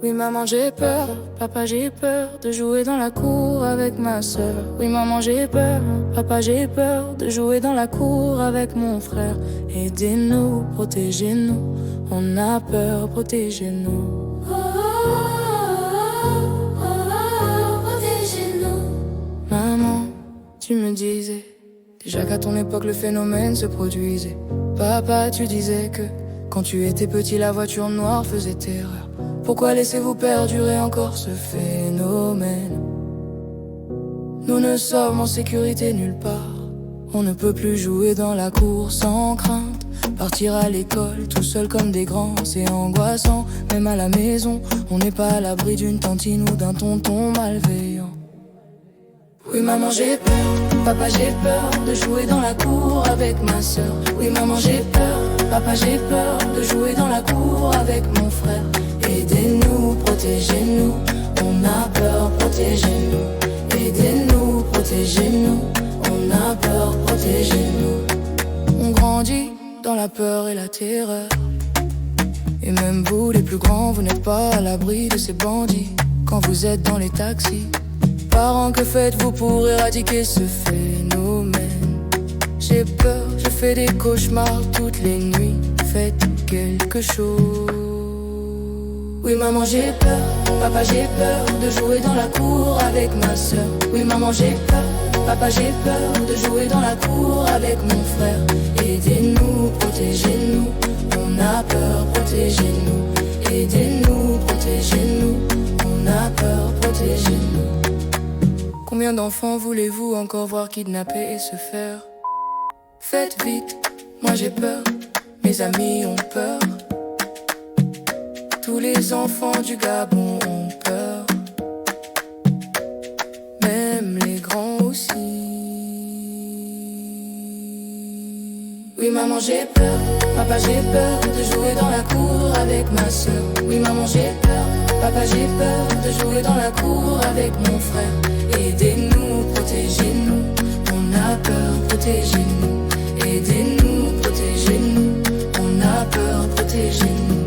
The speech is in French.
Oui maman j'ai peur, papa j'ai peur de jouer dans la cour avec ma soeur. Oui maman j'ai peur, papa j'ai peur de jouer dans la cour avec mon frère. Aidez-nous, protégez-nous, on a peur, protégez-nous. Protégez-nous. Maman, tu me disais déjà qu'à ton époque le phénomène se produisait. Papa, tu disais que quand tu étais petit la voiture noire faisait terreur. Pourquoi laissez-vous perdurer encore ce phénomène? Nous ne sommes en sécurité nulle part. On ne peut plus jouer dans la cour sans crainte. Partir à l'école tout seul comme des grands, c'est angoissant. Même à la maison, on n'est pas à l'abri d'une tantine ou d'un tonton malveillant. Oui maman j'ai peur, papa j'ai peur de jouer dans la cour avec ma soeur. Oui maman j'ai peur, papa j'ai peur de jouer dans la cour avec mon frère. Aidez-nous, protégez-nous, on a peur, protégez-nous. Aidez-nous, protégez-nous, on a peur, protégez-nous. On grandit dans la peur et la terreur. Et même vous les plus grands, vous n'êtes pas à l'abri de ces bandits. Quand vous êtes dans les taxis, parents, que faites-vous pour éradiquer ce phénomène? J'ai peur, je fais des cauchemars toutes les nuits. Faites quelque chose. Oui maman j'ai peur, papa j'ai peur de jouer dans la cour avec ma soeur. Oui maman j'ai peur, papa j'ai peur de jouer dans la cour avec mon frère. Aidez-nous, protégez-nous, on a peur, protégez-nous. Aidez-nous, protégez-nous, on a peur, protégez-nous. Combien d'enfants voulez-vous encore voir kidnapper et se faire? Faites vite, moi j'ai peur, mes amis ont peur. Tous les enfants du Gabon ont peur, même les grands aussi. Oui maman j'ai peur, papa j'ai peur de jouer dans la cour avec ma soeur. Oui maman j'ai peur, papa j'ai peur de jouer dans la cour avec mon frère. Aidez-nous, protégez-nous, on a peur, protégez-nous. Aidez-nous, protégez-nous, on a peur, protégez-nous.